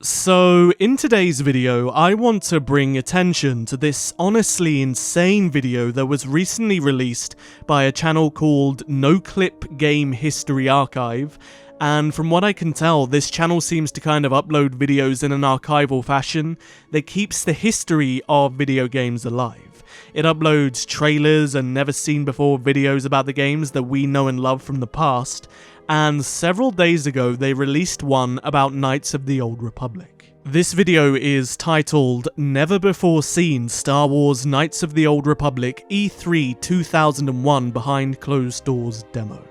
So, in today's video, I want to bring attention to this honestly insane video that was recently released by a channel called No Clip Game History Archive, and from what I can tell, this channel seems to kind of upload videos in an archival fashion that keeps the history of video games alive. It uploads trailers and never seen before videos about the games that we know and love from the past, and several days ago they released one about Knights of the Old Republic. This video is titled Never Before Seen Star Wars Knights of the Old Republic E3 2001 Behind Closed Doors Demo.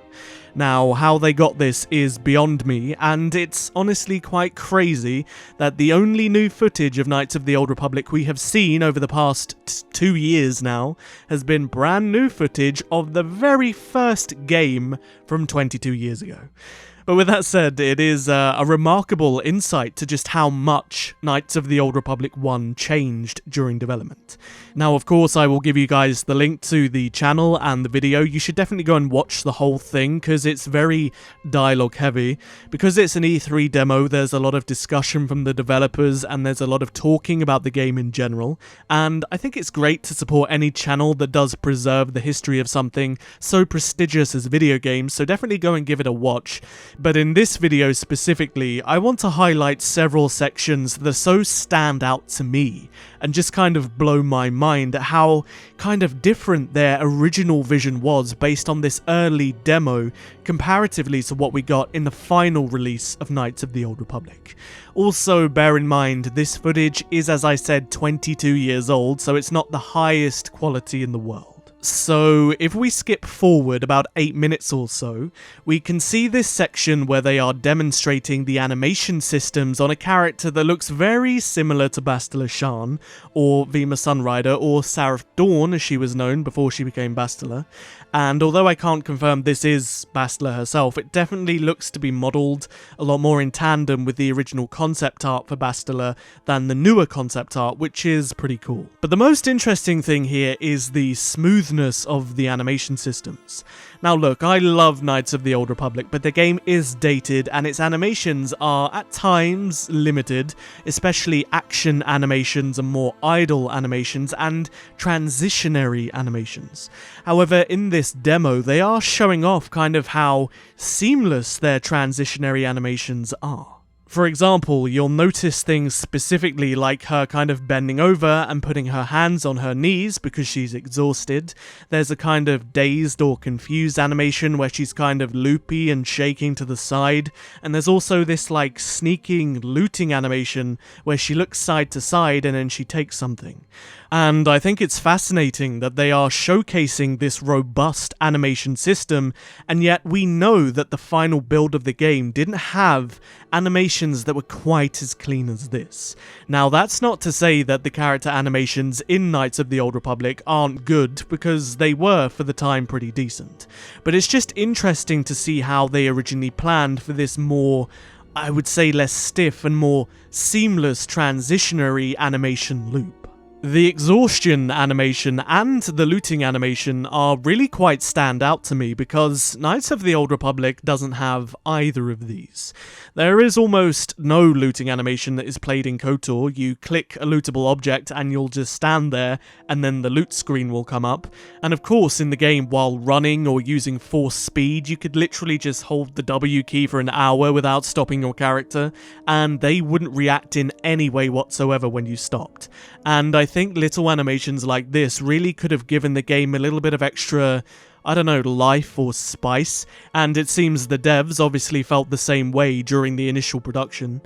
Now, how they got this is beyond me, and it's honestly quite crazy that the only new footage of Knights of the Old Republic we have seen over the past 2 years now has been brand new footage of the very first game from 22 years ago. But with that said, it is a remarkable insight to just how much Knights of the Old Republic 1 changed during development. Now, of course, I will give you guys the link to the channel and the video. You should definitely go and watch the whole thing, because it's very dialogue heavy. Because it's an E3 demo, there's a lot of discussion from the developers, and there's a lot of talking about the game in general. And I think it's great to support any channel that does preserve the history of something so prestigious as video games, so definitely go and give it a watch. But in this video specifically, I want to highlight several sections that so stand out to me and just kind of blow my mind at how kind of different their original vision was based on this early demo comparatively to what we got in the final release of Knights of the Old Republic. Also, bear in mind, this footage is, as I said, 22 years old, so it's not the highest quality in the world. So, if we skip forward about 8 minutes or so, we can see this section where they are demonstrating the animation systems on a character that looks very similar to Bastila Shan, or Vima Sunrider, or Sarah Dawn as she was known before she became Bastila. And although I can't confirm this is Bastila herself, it definitely looks to be modelled a lot more in tandem with the original concept art for Bastila than the newer concept art, which is pretty cool. But the most interesting thing here is the smoothness of the animation systems. Now look, I love Knights of the Old Republic, but the game is dated and its animations are at times limited, especially action animations and more idle animations and transitionary animations. However, in this demo, they are showing off kind of how seamless their transitionary animations are. For example, you'll notice things specifically like her kind of bending over and putting her hands on her knees because she's exhausted. There's a kind of dazed or confused animation where she's kind of loopy and shaking to the side. And there's also this like sneaking looting animation where she looks side to side and then she takes something. And I think it's fascinating that they are showcasing this robust animation system, and yet we know that the final build of the game didn't have animations that were quite as clean as this. Now, that's not to say that the character animations in Knights of the Old Republic aren't good, because they were, for the time, pretty decent. But it's just interesting to see how they originally planned for this more, I would say, less stiff and more seamless transitionary animation loop. The exhaustion animation and the looting animation are really quite stand out to me because Knights of the Old Republic doesn't have either of these. There is almost no looting animation that is played in KOTOR. You click a lootable object and you'll just stand there and then the loot screen will come up. And of course in the game, while running or using force speed, you could literally just hold the W key for an hour without stopping your character and they wouldn't react in any way whatsoever when you stopped. And I think little animations like this really could have given the game a little bit of extra, I don't know, life or spice, and it seems the devs obviously felt the same way during the initial production.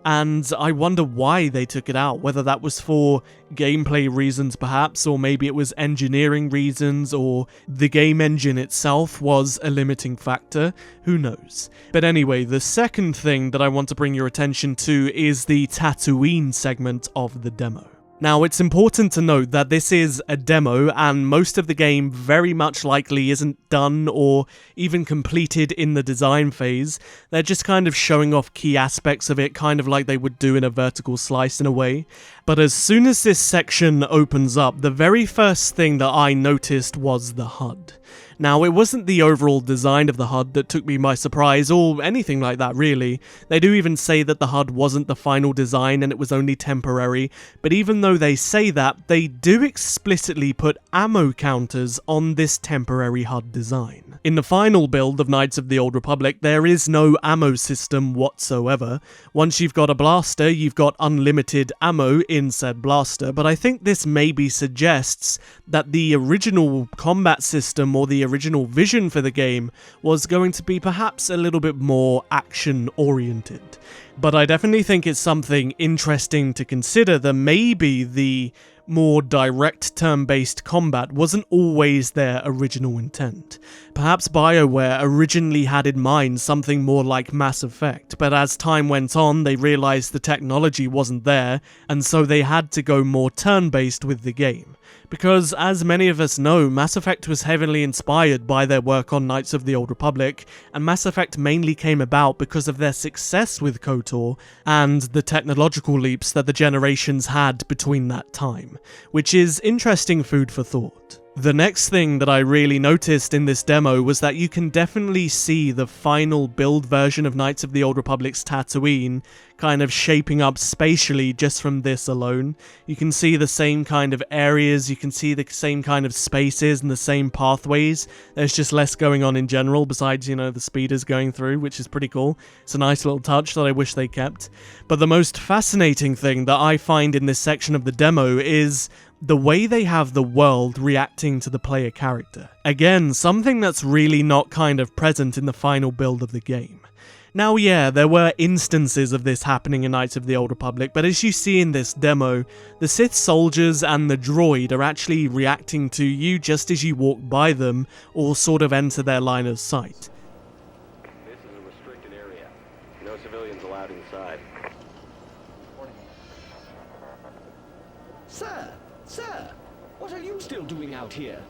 And I wonder why they took it out, whether that was for gameplay reasons perhaps, or maybe it was engineering reasons, or the game engine itself was a limiting factor, who knows. But anyway, the second thing that I want to bring your attention to is the Tatooine segment of the demo. Now, it's important to note that this is a demo and most of the game very much likely isn't done or even completed in the design phase. They're just kind of showing off key aspects of it, kind of like they would do in a vertical slice in a way. But as soon as this section opens up, the very first thing that I noticed was the HUD. Now, it wasn't the overall design of the HUD that took me by surprise, or anything like that really. They do even say that the HUD wasn't the final design and it was only temporary, but even though they say that, they do explicitly put ammo counters on this temporary HUD design. In the final build of Knights of the Old Republic, there is no ammo system whatsoever. Once you've got a blaster, you've got unlimited ammo in said blaster, but I think this maybe suggests that the original combat system or the original vision for the game was going to be perhaps a little bit more action-oriented. But I definitely think it's something interesting to consider that maybe the more direct turn-based combat wasn't always their original intent. Perhaps BioWare originally had in mind something more like Mass Effect, but as time went on they realised the technology wasn't there, and so they had to go more turn-based with the game. Because, as many of us know, Mass Effect was heavily inspired by their work on Knights of the Old Republic, and Mass Effect mainly came about because of their success with KOTOR and the technological leaps that the generations had between that time, which is interesting food for thought. The next thing that I really noticed in this demo was that you can definitely see the final build version of Knights of the Old Republic's Tatooine kind of shaping up spatially just from this alone. You can see the same kind of areas, you can see the same kind of spaces and the same pathways. There's just less going on in general besides, the speeders going through, which is pretty cool. It's a nice little touch that I wish they kept. But the most fascinating thing that I find in this section of the demo is the way they have the world reacting to the player character. Again, something that's really not kind of present in the final build of the game. Now yeah, there were instances of this happening in Knights of the Old Republic, but as you see in this demo, the Sith soldiers and the droid are actually reacting to you just as you walk by them or sort of enter their line of sight. This is a restricted area. No civilians allowed inside. Sir, what are you still doing out here?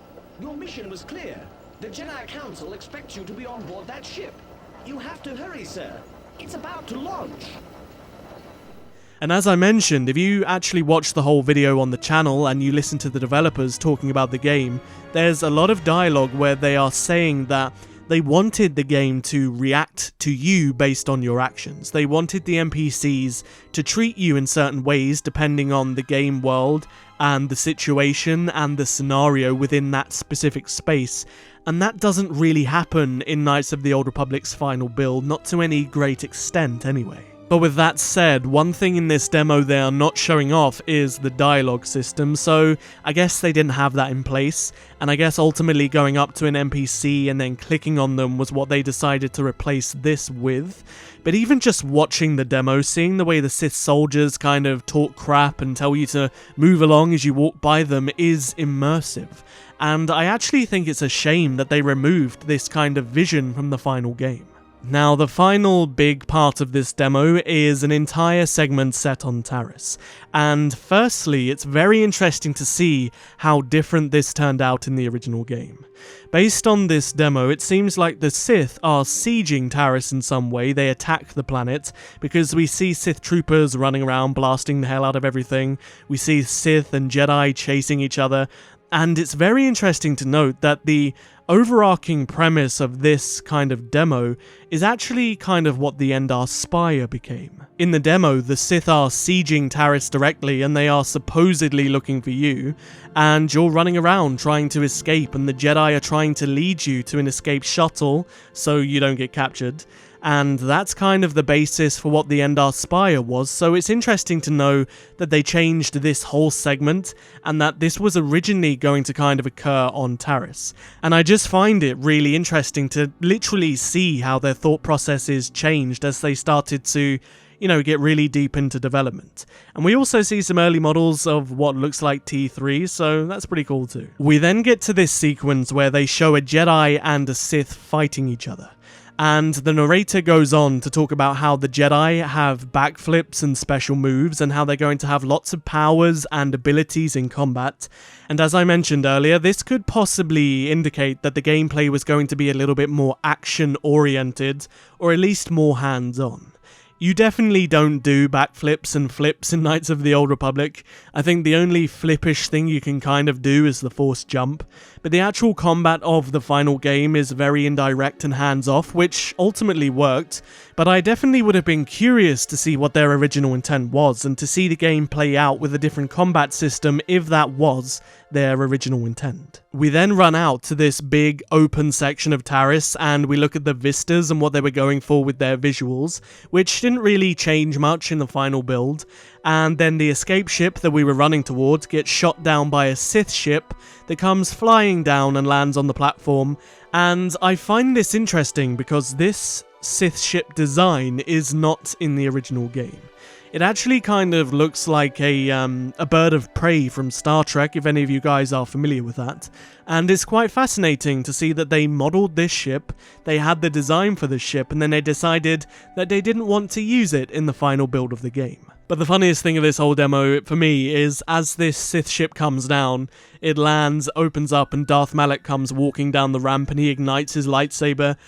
Your mission was clear. The Jedi Council expects you to be on board that ship. You have to hurry, sir. It's about to launch. And as I mentioned, if you actually watch the whole video on the channel and you listen to the developers talking about the game, there's a lot of dialogue where they are saying that they wanted the game to react to you based on your actions. They wanted the NPCs to treat you in certain ways depending on the game world and the situation and the scenario within that specific space. And that doesn't really happen in Knights of the Old Republic's final build, not to any great extent anyway. But with that said, one thing in this demo they are not showing off is the dialogue system, so I guess they didn't have that in place, and I guess ultimately going up to an NPC and then clicking on them was what they decided to replace this with. But even just watching the demo, seeing the way the Sith soldiers kind of talk crap and tell you to move along as you walk by them is immersive. And I actually think it's a shame that they removed this kind of vision from the final game. Now, the final big part of this demo is an entire segment set on Taris, and firstly, it's very interesting to see how different this turned out in the original game. Based on this demo, it seems like the Sith are sieging Taris in some way. They attack the planet, because we see Sith troopers running around blasting the hell out of everything, we see Sith and Jedi chasing each other, and it's very interesting to note that the overarching premise of this kind of demo is actually kind of what the Endar Spire became. In the demo, the Sith are sieging Taris directly and they are supposedly looking for you, and you're running around trying to escape, and the Jedi are trying to lead you to an escape shuttle so you don't get captured. And that's kind of the basis for what the Endar Spire was, so it's interesting to know that they changed this whole segment, and that this was originally going to kind of occur on Taris. And I just find it really interesting to literally see how their thought processes changed as they started to, get really deep into development. And we also see some early models of what looks like T3, so that's pretty cool too. We then get to this sequence where they show a Jedi and a Sith fighting each other. And the narrator goes on to talk about how the Jedi have backflips and special moves, and how they're going to have lots of powers and abilities in combat. And as I mentioned earlier, this could possibly indicate that the gameplay was going to be a little bit more action-oriented, or at least more hands-on. You definitely don't do backflips and flips in Knights of the Old Republic. I think the only flippish thing you can kind of do is the forced jump, but the actual combat of the final game is very indirect and hands-off, which ultimately worked, but I definitely would have been curious to see what their original intent was, and to see the game play out with a different combat system if that was their original intent. We then run out to this big open section of Taris, and we look at the vistas and what they were going for with their visuals, which didn't really change much in the final build, and then the escape ship that we were running towards gets shot down by a Sith ship that comes flying down and lands on the platform, and I find this interesting because this Sith ship design is not in the original game. It actually kind of looks like a bird of prey from Star Trek, if any of you guys are familiar with that. And it's quite fascinating to see that they modelled this ship, they had the design for this ship, and then they decided that they didn't want to use it in the final build of the game. But the funniest thing of this whole demo, for me, is as this Sith ship comes down, it lands, opens up, and Darth Malak comes walking down the ramp and he ignites his lightsaber.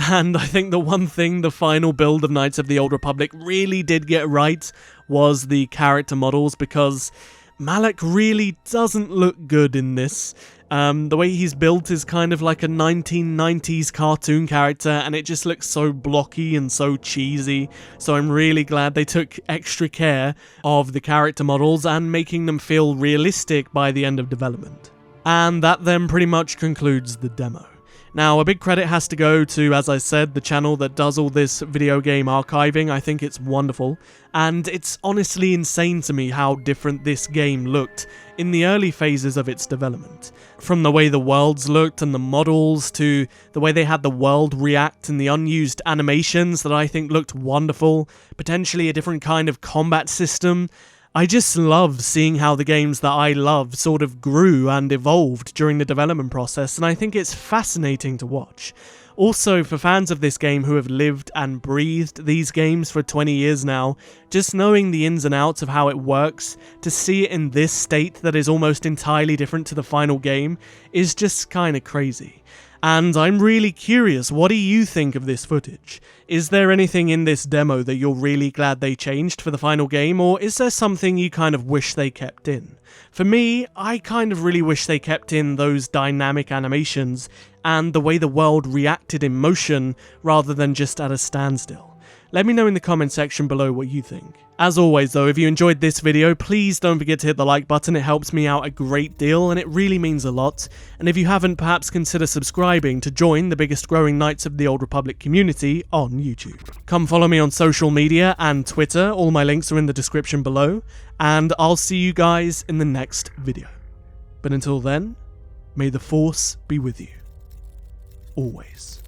And I think the one thing the final build of Knights of the Old Republic really did get right was the character models, because Malak really doesn't look good in this. The way he's built is kind of like a 1990s cartoon character, and it just looks so blocky and so cheesy, so I'm really glad they took extra care of the character models and making them feel realistic by the end of development. And that then pretty much concludes the demo. Now, a big credit has to go to, as I said, the channel that does all this video game archiving. I think it's wonderful, and it's honestly insane to me how different this game looked in the early phases of its development. From the way the worlds looked and the models, to the way they had the world react and the unused animations that I think looked wonderful, potentially a different kind of combat system. I just love seeing how the games that I love sort of grew and evolved during the development process, and I think it's fascinating to watch. Also, for fans of this game who have lived and breathed these games for 20 years now, just knowing the ins and outs of how it works, to see it in this state that is almost entirely different to the final game, is just kinda crazy. And I'm really curious, what do you think of this footage? Is there anything in this demo that you're really glad they changed for the final game, or is there something you kind of wish they kept in? For me, I kind of really wish they kept in those dynamic animations and the way the world reacted in motion rather than just at a standstill. Let me know in the comment section below what you think. As always though, if you enjoyed this video, please don't forget to hit the like button. It helps me out a great deal and it really means a lot. And if you haven't, perhaps consider subscribing to join the biggest growing Knights of the Old Republic community on YouTube. Come follow me on social media and Twitter, all my links are in the description below, and I'll see you guys in the next video. But until then, may the Force be with you. Always.